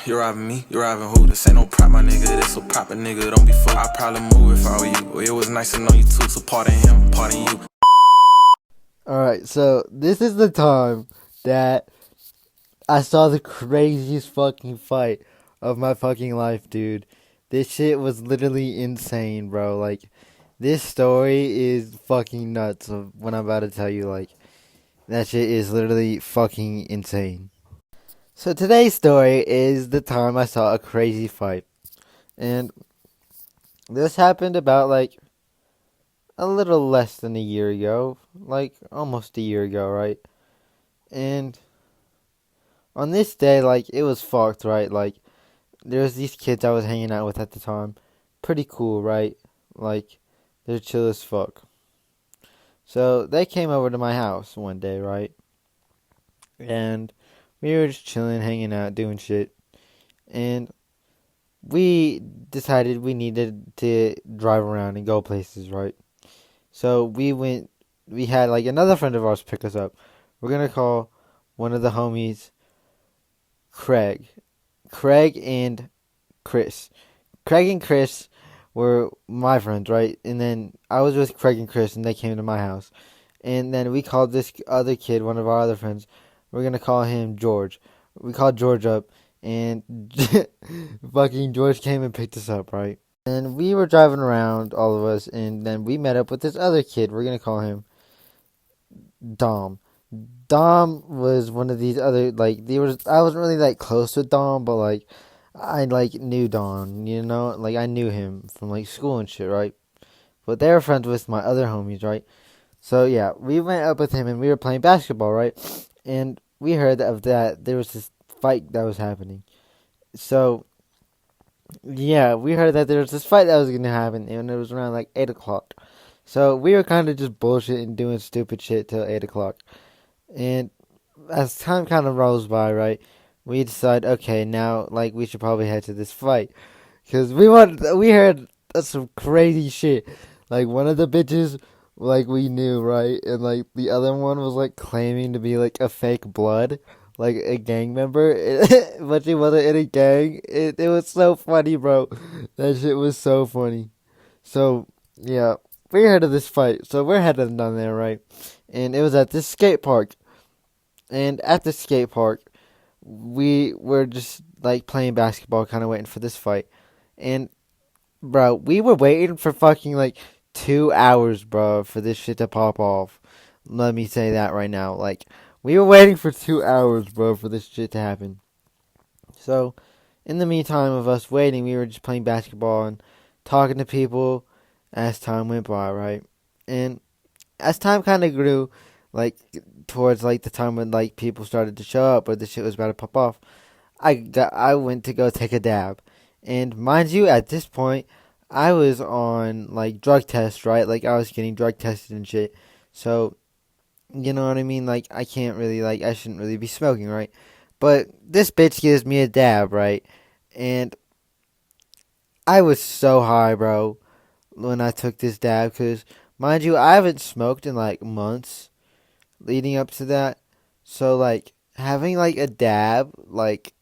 You robbing me? You robbing who? This ain't no prop, my nigga. This a proper nigga. Don't be fooled. I'd probably move if I were you. It was nice to know you too. So pardon him, pardon you. Alright, so this is the time that I saw the craziest fucking fight of my fucking life, dude. This shit was literally insane, bro. Like, this story is fucking nuts of what I'm about to tell you. Like, that shit is literally fucking insane. So today's story is the time I saw a crazy fight. And this happened about, like, a little less than a year ago. Like, almost a year ago, right? And on this day, like, it was fucked, right? Like, there was these kids I was hanging out with at the time. Pretty cool, right? Like, they're chill as fuck. So, they came over to my house one day, right? And we were just chilling, hanging out, doing shit. And we decided we needed to drive around and go places, right? So, we had, like, another friend of ours pick us up. We're gonna call one of the homies Craig. Craig and Chris. Craig and Chris were my friends, right? And then I was with Craig and Chris, and they came to my house. And then we called this other kid, one of our other friends. We're gonna call him George. We called George up, and fucking George came and picked us up, right? And we were driving around, all of us, and then we met up with this other kid. We're gonna call him Dom. Dom was one of these other, like, I wasn't really like close with Dom, but like I like knew Dom, you know, like I knew him from like school and shit, right? But they were friends with my other homies, right? So yeah, we went up with him and we were playing basketball, right? And we heard of that there was this fight that was happening. So yeah, we heard that there was this fight that was gonna happen, and it was around like 8 o'clock. So we were kind of just bullshitting, doing stupid shit till 8 o'clock. And as time kind of rolls by, right, we decide, okay, now like we should probably head to this fight because we heard some crazy shit. Like one of the bitches, like we knew, right, and like the other one was like claiming to be like a fake blood, like a gang member, but she wasn't in a gang. It was so funny, bro. That shit was so funny. So yeah, we heard of this fight, so we're heading down there, right, and it was at this skate park. And at the skate park, we were just like playing basketball, kind of waiting for this fight. And bro, we were waiting for fucking like 2 hours, bro, for this shit to pop off. Let me say that right now. Like, we were waiting for 2 hours, bro, for this shit to happen. So, in the meantime of us waiting, we were just playing basketball and talking to people as time went by, right? And as time kind of grew, like towards like the time when like people started to show up or the shit was about to pop off, I went to go take a dab, and mind you, at this point, I was on like drug tests, right? Like I was getting drug tested and shit. So you know what I mean? Like I can't really like I shouldn't really be smoking, right? But this bitch gives me a dab, right? And I was so high, bro, when I took this dab, because mind you, I haven't smoked in like months leading up to that. So like having like a dab, like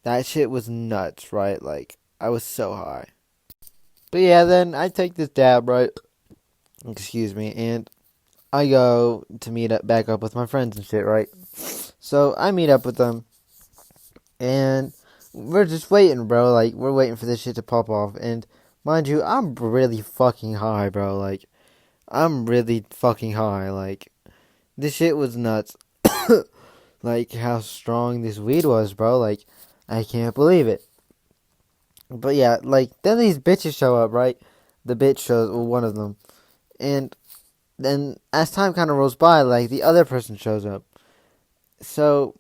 that shit was nuts, right? Like I was so high. But yeah, then I take this dab, right? Excuse me, and I go to meet up back up with my friends and shit, right? So I meet up with them and we're just waiting, bro. Like we're waiting for this shit to pop off, and mind you, I'm really fucking high, bro. Like I'm really fucking high. Like this shit was nuts. Like how strong this weed was, bro. Like I can't believe it. But yeah, like then these bitches show up, right? The bitch shows, well, one of them, and then as time kind of rolls by, like the other person shows up. So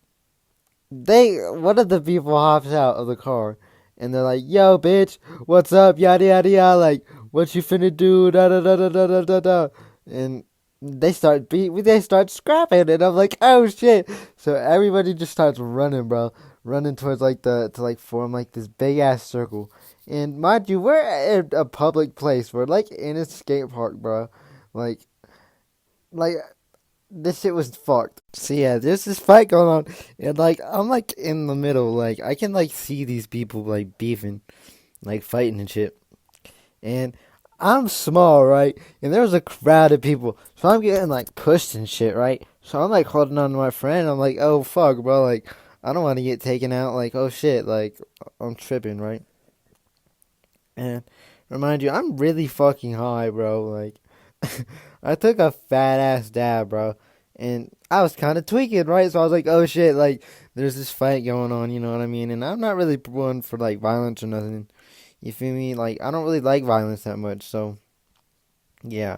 one of the people hops out of the car, and they're like, "Yo, bitch, what's up? Yada yada yada. Like, what you finna do? Da da da da da da da da." And they start scrapping, and I'm like, "Oh shit!" So everybody just starts running, bro, running towards like to like form like this big ass circle. And mind you, we're at a public place. We're like in a skate park, bro. Like, like this shit was fucked. So yeah, there's this fight going on, and like I'm like in the middle, like I can like see these people like beefing, like fighting and shit. And I'm small, right? And there was a crowd of people, so I'm getting like pushed and shit, right? So I'm like holding on to my friend. I'm like, oh fuck, bro, like I don't want to get taken out. Like, oh shit, like I'm tripping, right? And remind you, I'm really fucking high, bro. Like, I took a fat ass dab, bro, and I was kind of tweaking, right? So I was like, oh shit, like there's this fight going on, you know what I mean? And I'm not really one for like violence or nothing. You feel me? Like, I don't really like violence that much, so yeah.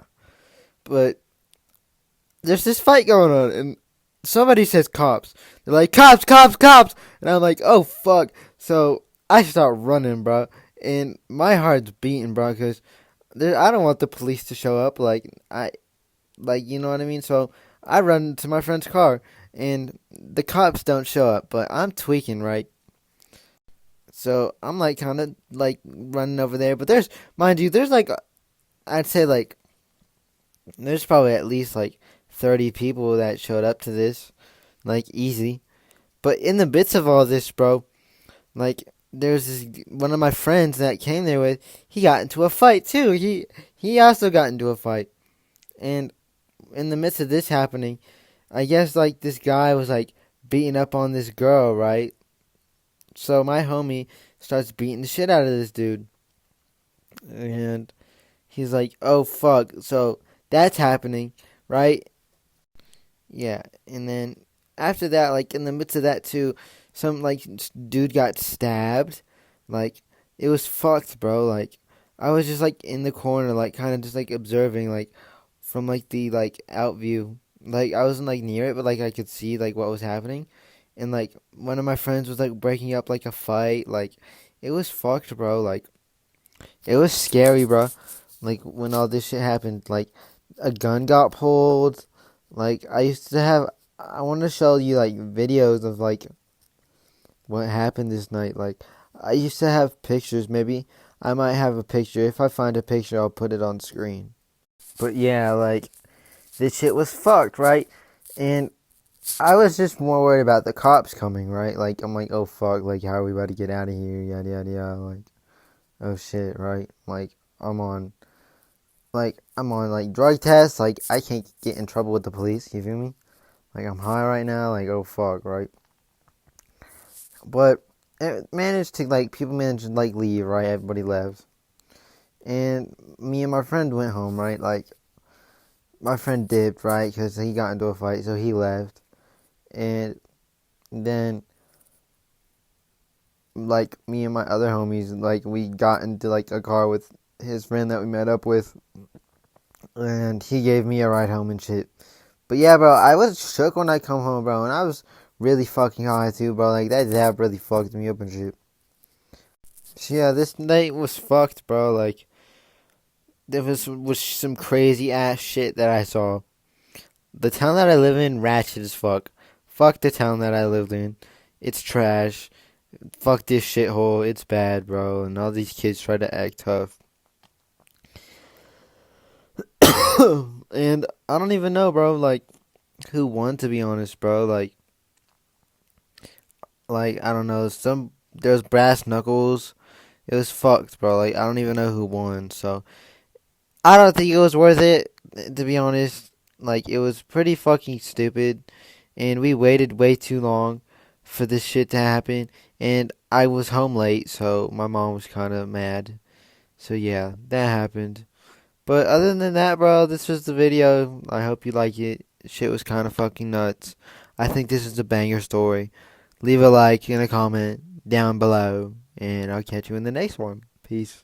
But there's this fight going on, and somebody says cops. They're like, cops, cops, cops! And I'm like, oh, fuck. So I start running, bro. And my heart's beating, bro, because I don't want the police to show up. You know what I mean? So I run to my friend's car, and the cops don't show up, but I'm tweaking, right? So I'm like kind of like running over there, but mind you, there's like I'd say like there's probably at least like 30 people that showed up to this, like easy. But in the midst of all this, bro, like there's this one of my friends that came there with. He got into a fight too. He also got into a fight, and in the midst of this happening, I guess like this guy was like beating up on this girl, right? So my homie starts beating the shit out of this dude, and he's like, "Oh fuck!" So that's happening, right? Yeah, and then after that, like in the midst of that too, some like dude got stabbed. Like it was fucked, bro. Like I was just like in the corner, like kind of just like observing, like from like the like out view. Like I wasn't like near it, but like I could see like what was happening, and like one of my friends was like breaking up like a fight. Like it was fucked, bro. Like it was scary, bro. Like when all this shit happened, like a gun got pulled. Like I used to have. I want to show you like videos of like what happened this night. Like I used to have pictures. Maybe I might have a picture. If I find a picture, I'll put it on screen. But yeah, like this shit was fucked, right? And I was just more worried about the cops coming, right? Like I'm like, oh fuck, like how are we about to get out of here? Yada yada yada. Like oh shit, right? Like I'm on like drug tests. Like I can't get in trouble with the police. You feel me? Like I'm high right now. Like oh fuck, right? But it managed to like people managed to like leave, right? Everybody left, and me and my friend went home, right? Like my friend dipped, right? Because he got into a fight, so he left, and then like me and my other homies, like we got into like a car with his friend that we met up with, and he gave me a ride home and shit. But yeah, bro, I was shook when I come home, bro, and I was really fucking high too, bro. Like that dab really fucked me up and shit. So yeah, this night was fucked, bro. Like there was some crazy ass shit that I saw. The town that I live in, ratchet as fuck. Fuck the town that I lived in. It's trash. Fuck this shithole. It's bad, bro. And all these kids try to act tough. And I don't even know, bro, like, who won, to be honest, bro. Like I don't know. There's brass knuckles. It was fucked, bro. Like, I don't even know who won. So, I don't think it was worth it, to be honest. Like, it was pretty fucking stupid. And we waited way too long for this shit to happen. And I was home late, so my mom was kind of mad. So, yeah, that happened. But other than that, bro, this was the video. I hope you like it. Shit was kind of fucking nuts. I think this is a banger story. Leave a like and a comment down below. And I'll catch you in the next one. Peace.